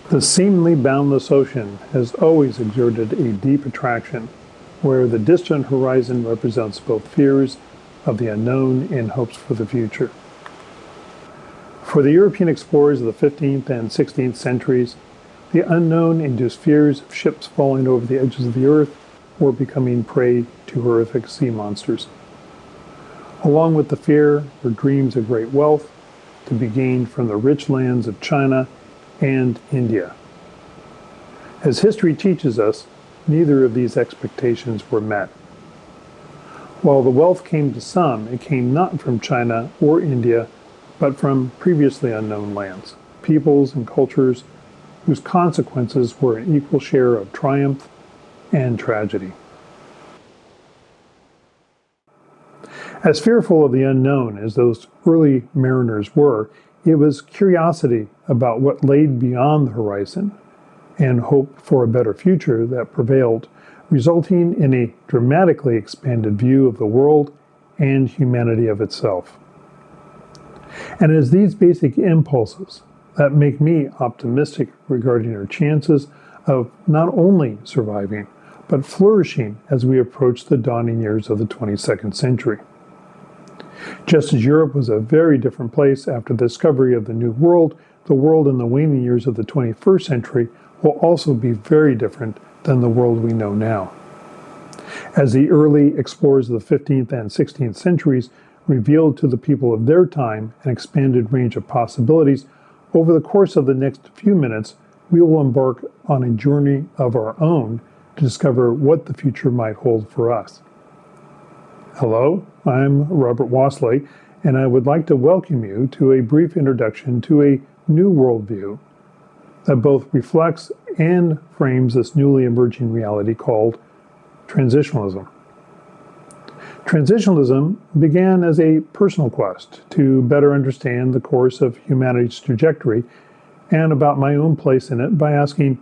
The seemingly boundless ocean has always exerted a deep attraction, where the distant horizon represents both fears of the unknown and hopes for the future. For the European explorers of the 15th and 16th centuries, the unknown induced fears of ships falling over the edges of the earth or becoming prey to horrific sea monsters. Along with the fear were dreams of great wealth to be gained from the rich lands of China and India. As history teaches us, neither of these expectations were met. While the wealth came to some, it came not from China or India, but from previously unknown lands, peoples, and cultures whose consequences were an equal share of triumph and tragedy. As fearful of the unknown as those early mariners were, it was curiosity about what lay beyond the horizon and hope for a better future that prevailed, resulting in a dramatically expanded view of the world and humanity of itself. And it is these basic impulses that make me optimistic regarding our chances of not only surviving, but flourishing as we approach the dawning years of the 22nd century. Just as Europe was a very different place after the discovery of the New World, the world in the waning years of the 21st century will also be very different than the world we know now. As the early explorers of the 15th and 16th centuries revealed to the people of their time an expanded range of possibilities, over the course of the next few minutes, we will embark on a journey of our own to discover what the future might hold for us. Hello, I'm Robert Wassley, and I would like to welcome you to a brief introduction to a new worldview that both reflects and frames this newly emerging reality called transitionalism. Transitionalism began as a personal quest to better understand the course of humanity's trajectory and about my own place in it by asking,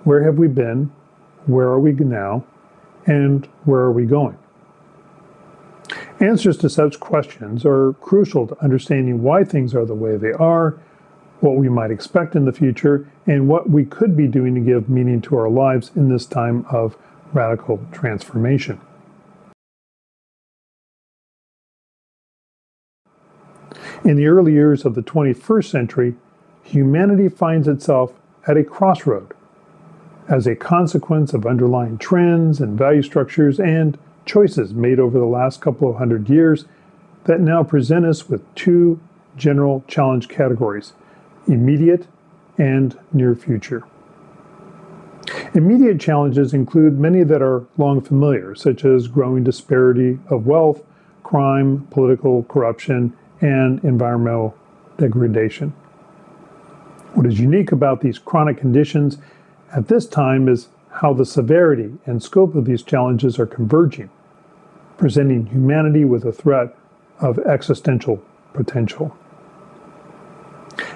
where have we been, where are we now, and where are we going? Answers to such questions are crucial to understanding why things are the way they are, what we might expect in the future, and what we could be doing to give meaning to our lives in this time of radical transformation. In the early years of the 21st century, humanity finds itself at a crossroad as a consequence of underlying trends and value structures and choices made over the last couple of hundred years that now present us with two general challenge categories: immediate and near future. Immediate challenges include many that are long familiar, such as growing disparity of wealth, crime, political corruption, and environmental degradation. What is unique about these chronic conditions at this time is how the severity and scope of these challenges are converging, presenting humanity with a threat of existential potential.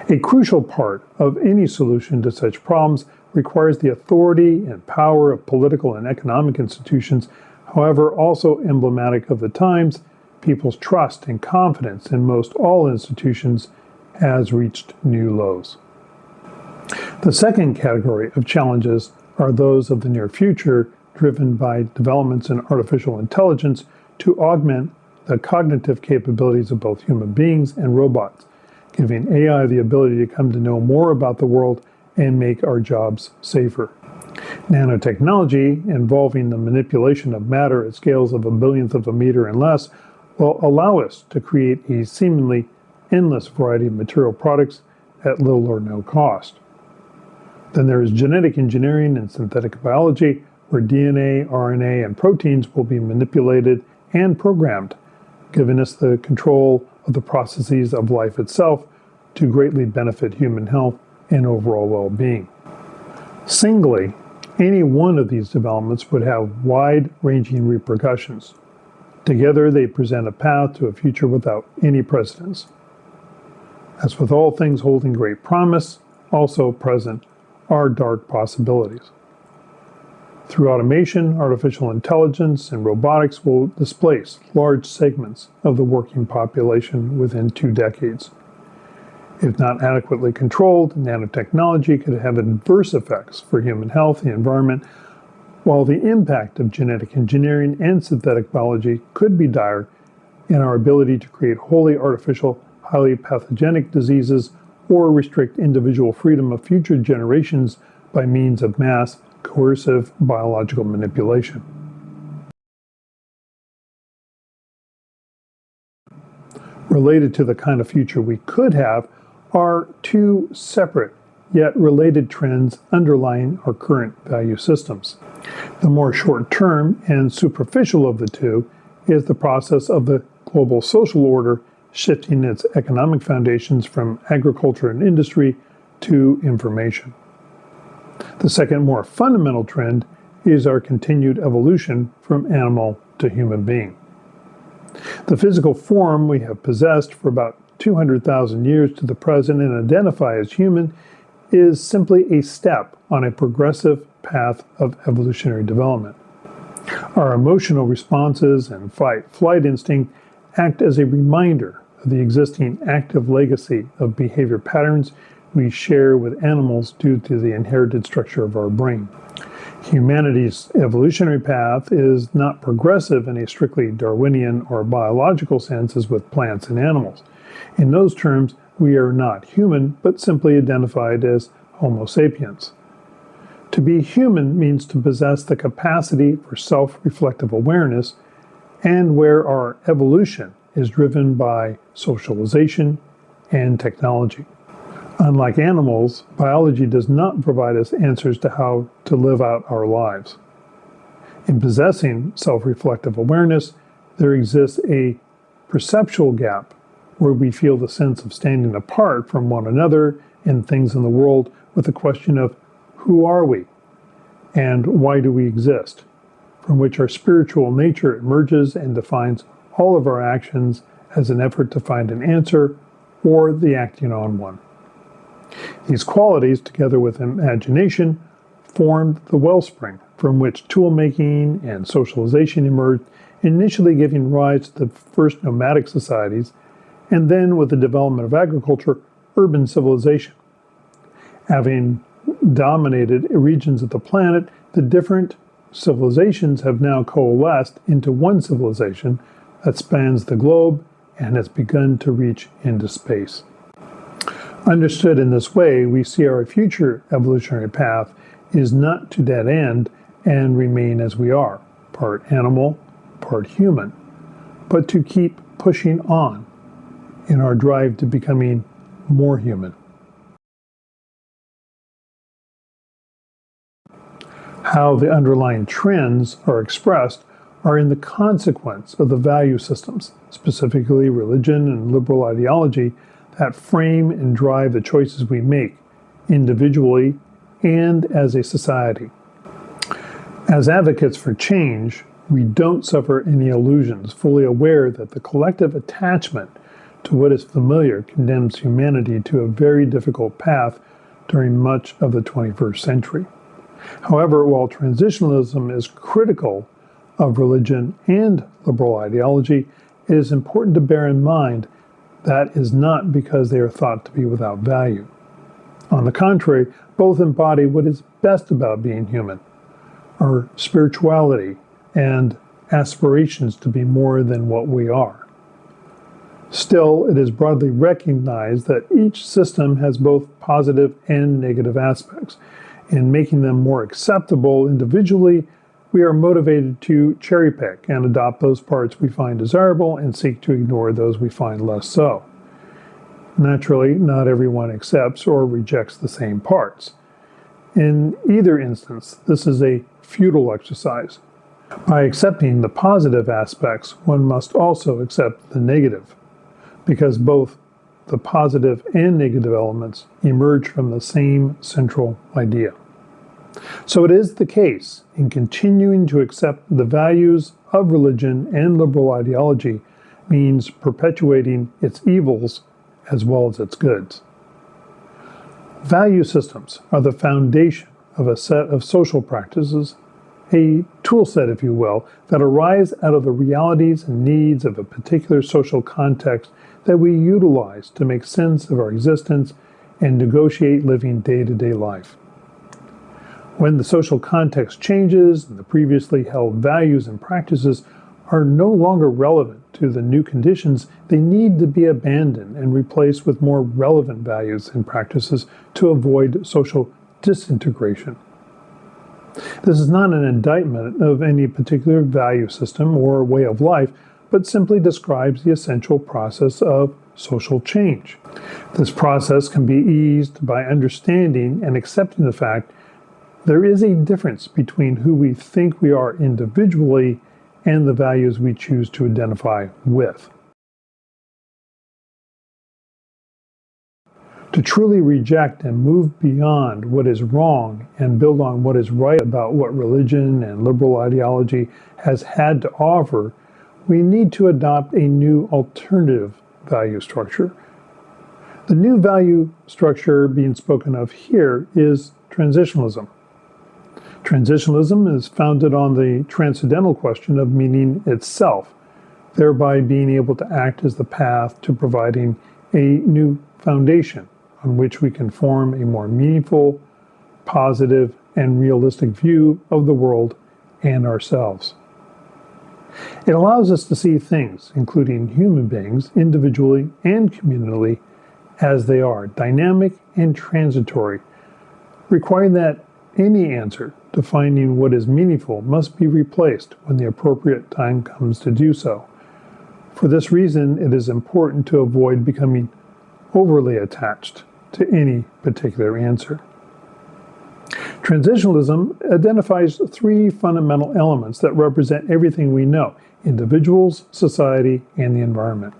A crucial part of any solution to such problems requires the authority and power of political and economic institutions. However, also emblematic of the times, people's trust and confidence in most all institutions has reached new lows. The second category of challenges are those of the near future, driven by developments in artificial intelligence to augment the cognitive capabilities of both human beings and robots, giving AI the ability to come to know more about the world and make our jobs safer. Nanotechnology, involving the manipulation of matter at scales of a billionth of a meter and less, will allow us to create a seemingly endless variety of material products at little or no cost. Then there is genetic engineering and synthetic biology, where DNA, RNA, and proteins will be manipulated and programmed, giving us the control of the processes of life itself to greatly benefit human health and overall well-being. Singly, any one of these developments would have wide-ranging repercussions. Together, they present a path to a future without any precedents. As with all things holding great promise, also present are dark possibilities. Through automation, artificial intelligence, and robotics will displace large segments of the working population within 2 decades. If not adequately controlled, nanotechnology could have adverse effects for human health, the environment, while the impact of genetic engineering and synthetic biology could be dire in our ability to create wholly artificial, highly pathogenic diseases or restrict individual freedom of future generations by means of mass, coercive biological manipulation. Related to the kind of future we could have are two separate yet related trends underlying our current value systems. The more short-term and superficial of the two is the process of the global social order shifting its economic foundations from agriculture and industry to information. The second, more fundamental trend is our continued evolution from animal to human being. The physical form we have possessed for about 200,000 years to the present and identify as human is simply a step on a progressive path of evolutionary development. Our emotional responses and fight-flight instinct act as a reminder of the existing active legacy of behavior patterns we share with animals due to the inherited structure of our brain. Humanity's evolutionary path is not progressive in a strictly Darwinian or biological sense as with plants and animals. In those terms, we are not human, but simply identified as Homo sapiens. To be human means to possess the capacity for self-reflective awareness, and where our evolution is driven by socialization and technology. Unlike animals, biology does not provide us answers to how to live out our lives. In possessing self-reflective awareness, there exists a perceptual gap where we feel the sense of standing apart from one another and things in the world with the question of who are we and why do we exist, from which our spiritual nature emerges and defines all of our actions as an effort to find an answer or the acting on one. These qualities, together with imagination, formed the wellspring from which tool-making and socialization emerged, initially giving rise to the first nomadic societies, and then with the development of agriculture, urban civilization. Having dominated regions of the planet, the different civilizations have now coalesced into one civilization that spans the globe and has begun to reach into space. Understood in this way, we see our future evolutionary path is not to dead end and remain as we are, part animal, part human, but to keep pushing on in our drive to becoming more human. How the underlying trends are expressed are in the consequence of the value systems, specifically religion and liberal ideology, that frame and drive the choices we make, individually and as a society. As advocates for change, we don't suffer any illusions, fully aware that the collective attachment to what is familiar condemns humanity to a very difficult path during much of the 21st century. However, while transitionalism is critical of religion and liberal ideology, it is important to bear in mind that is not because they are thought to be without value. On the contrary, both embody what is best about being human, our spirituality and aspirations to be more than what we are. Still, it is broadly recognized that each system has both positive and negative aspects. In making them more acceptable individually, we are motivated to cherry-pick and adopt those parts we find desirable and seek to ignore those we find less so. Naturally, not everyone accepts or rejects the same parts. In either instance, this is a futile exercise. By accepting the positive aspects, one must also accept the negative, because both the positive and negative elements emerge from the same central idea. So it is the case in continuing to accept the values of religion and liberal ideology means perpetuating its evils as well as its goods. Value systems are the foundation of a set of social practices, a tool tool set, if you will, that arise out of the realities and needs of a particular social context that we utilize to make sense of our existence and negotiate living day-to-day life. When the social context changes and the previously held values and practices are no longer relevant to the new conditions, they need to be abandoned and replaced with more relevant values and practices to avoid social disintegration. This is not an indictment of any particular value system or way of life, but simply describes the essential process of social change. This process can be eased by understanding and accepting the fact there is a difference between who we think we are individually and the values we choose to identify with. To truly reject and move beyond what is wrong and build on what is right about what religion and liberal ideology has had to offer, we need to adopt a new alternative value structure. The new value structure being spoken of here is transitionalism. Transitionalism is founded on the transcendental question of meaning itself, thereby being able to act as the path to providing a new foundation on which we can form a more meaningful, positive, and realistic view of the world and ourselves. It allows us to see things, including human beings, individually and communally, as they are, dynamic and transitory, requiring that any answer to finding what is meaningful must be replaced when the appropriate time comes to do so. For this reason, it is important to avoid becoming overly attached to any particular answer. Transitionalism identifies three fundamental elements that represent everything we know: individuals, society, and the environment.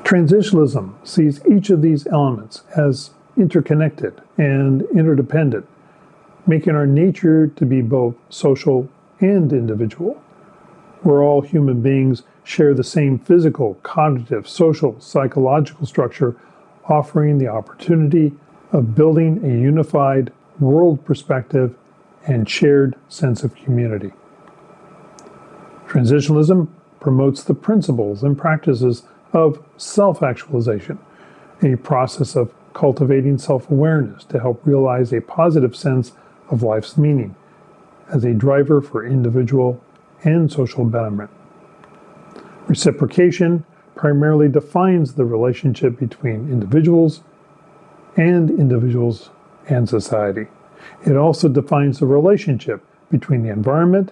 Transitionalism sees each of these elements as interconnected and interdependent, making our nature to be both social and individual. Where all human beings share the same physical, cognitive, social, psychological structure, offering the opportunity of building a unified world perspective and shared sense of community. Transitionalism promotes the principles and practices of self-actualization, a process of cultivating self-awareness to help realize a positive sense of life's meaning as a driver for individual and social betterment. Reciprocation primarily defines the relationship between individuals and society. It also defines the relationship between the environment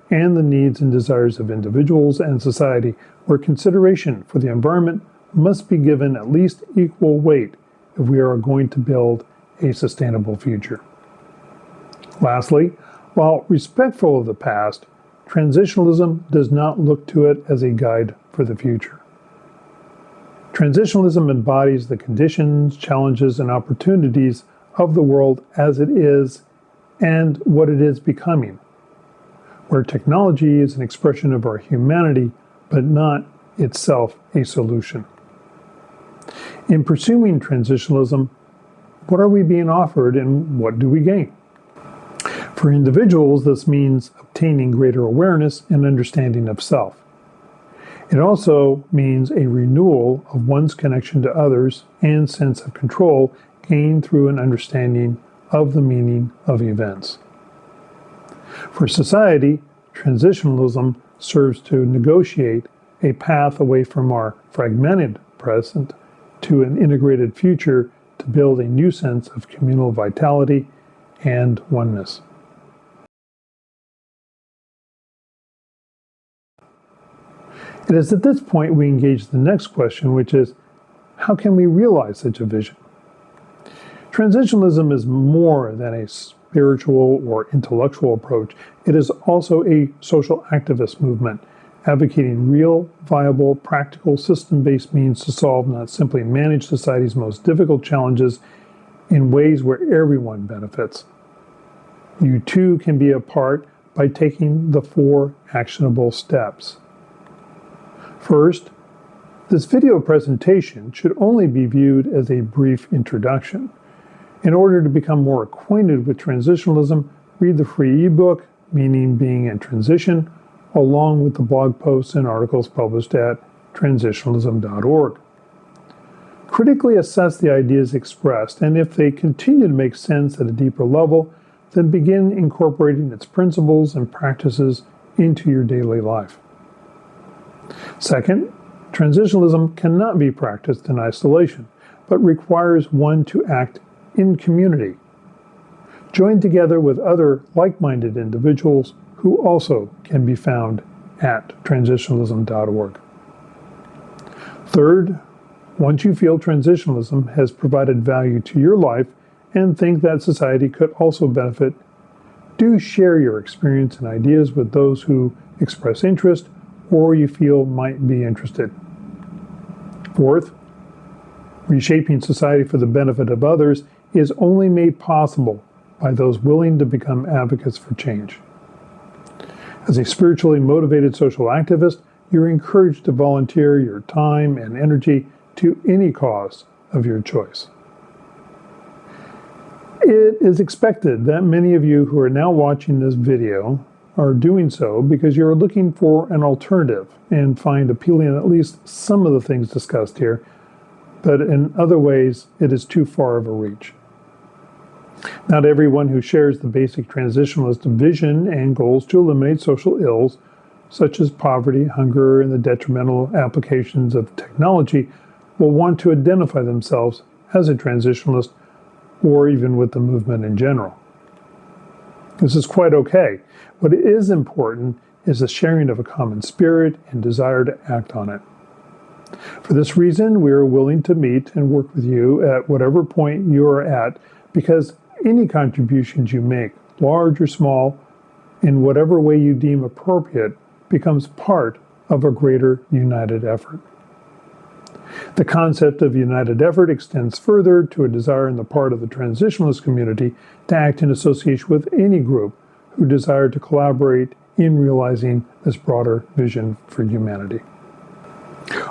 and the needs and desires of individuals and society, where consideration for the environment must be given at least equal weight if we are going to build a sustainable future. Lastly, while respectful of the past, transitionalism does not look to it as a guide for the future. Transitionalism embodies the conditions, challenges, and opportunities of the world as it is and what it is becoming, where technology is an expression of our humanity, but not itself a solution. In pursuing transitionalism, what are we being offered and what do we gain? For individuals, this means obtaining greater awareness and understanding of self. It also means a renewal of one's connection to others and sense of control gained through an understanding of the meaning of events. For society, transitionalism serves to negotiate a path away from our fragmented present to an integrated future to build a new sense of communal vitality and oneness. It is at this point we engage the next question, which is, how can we realize such a vision? Transitionalism is more than a spiritual or intellectual approach. It is also a social activist movement, advocating real, viable, practical, system-based means to solve, not simply manage, society's most difficult challenges in ways where everyone benefits. You too can be a part by taking the 4 actionable steps. First, this video presentation should only be viewed as a brief introduction. In order to become more acquainted with transitionalism, read the free ebook, meaning being in transition, along with the blog posts and articles published at transitionalism.org. Critically assess the ideas expressed, and if they continue to make sense at a deeper level, then begin incorporating its principles and practices into your daily life. Second, transitionalism cannot be practiced in isolation, but requires one to act in community. Join together with other like-minded individuals who also can be found at transitionalism.org. Third, once you feel transitionalism has provided value to your life and think that society could also benefit, do share your experience and ideas with those who express interest or you feel might be interested. Fourth, reshaping society for the benefit of others is only made possible by those willing to become advocates for change. As a spiritually motivated social activist, you're encouraged to volunteer your time and energy to any cause of your choice. It is expected that many of you who are now watching this video are doing so because you're looking for an alternative and find appealing at least some of the things discussed here, but in other ways it is too far of a reach. Not everyone who shares the basic transitionalist vision and goals to eliminate social ills, such as poverty, hunger, and the detrimental applications of technology, will want to identify themselves as a transitionalist or even with the movement in general. This is quite okay. What is important is the sharing of a common spirit and desire to act on it. For this reason, we are willing to meet and work with you at whatever point you are at, because any contributions you make, large or small, in whatever way you deem appropriate, becomes part of a greater united effort. The concept of united effort extends further to a desire on the part of the transitionalist community to act in association with any group who desire to collaborate in realizing this broader vision for humanity.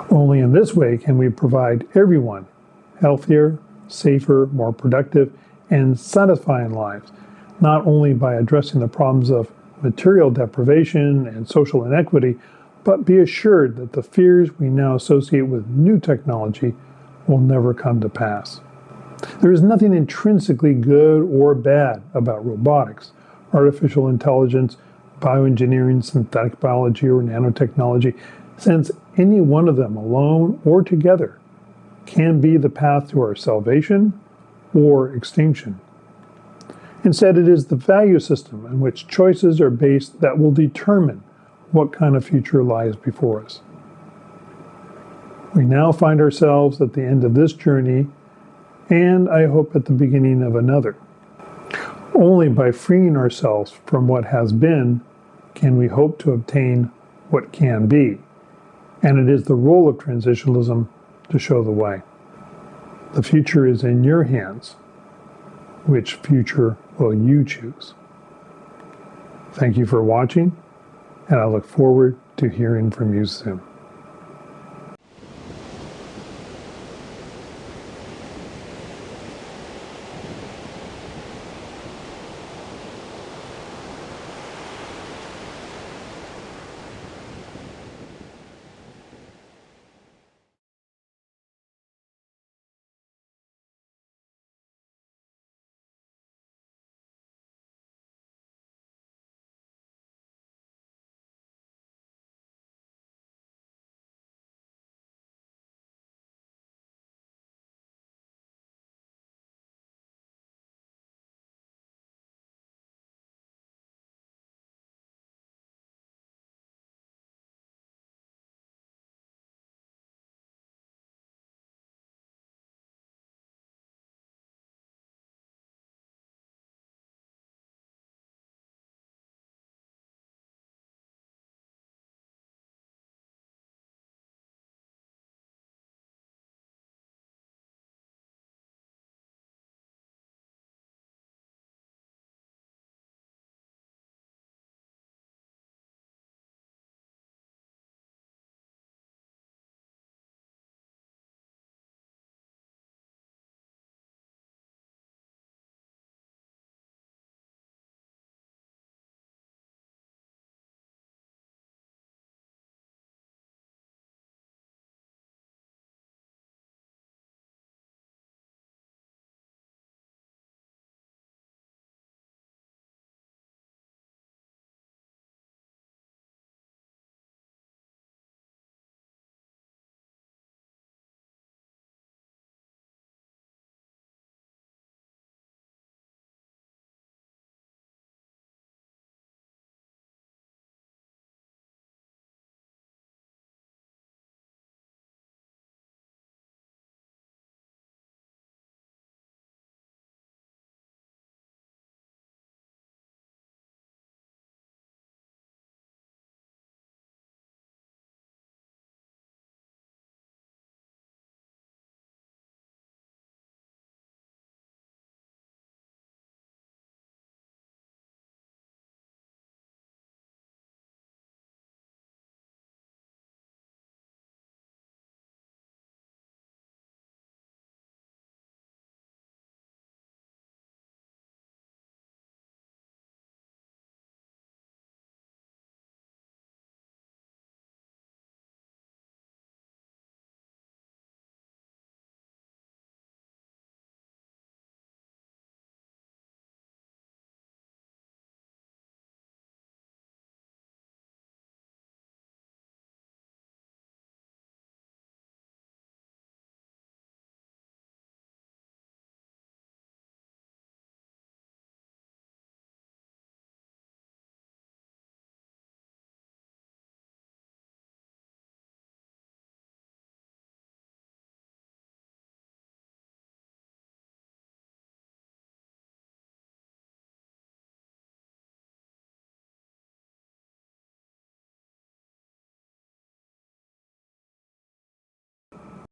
Only in this way can we provide everyone healthier, safer, more productive, and satisfying lives, not only by addressing the problems of material deprivation and social inequity, but be assured that the fears we now associate with new technology will never come to pass. There is nothing intrinsically good or bad about robotics, artificial intelligence, bioengineering, synthetic biology, or nanotechnology, since any one of them alone or together can be the path to our salvation or extinction. Instead, it is the value system in which choices are based that will determine what kind of future lies before us. We now find ourselves at the end of this journey, and I hope at the beginning of another. Only by freeing ourselves from what has been can we hope to obtain what can be, and it is the role of transitionalism to show the way. The future is in your hands. Which future will you choose? Thank you for watching, and I look forward to hearing from you soon.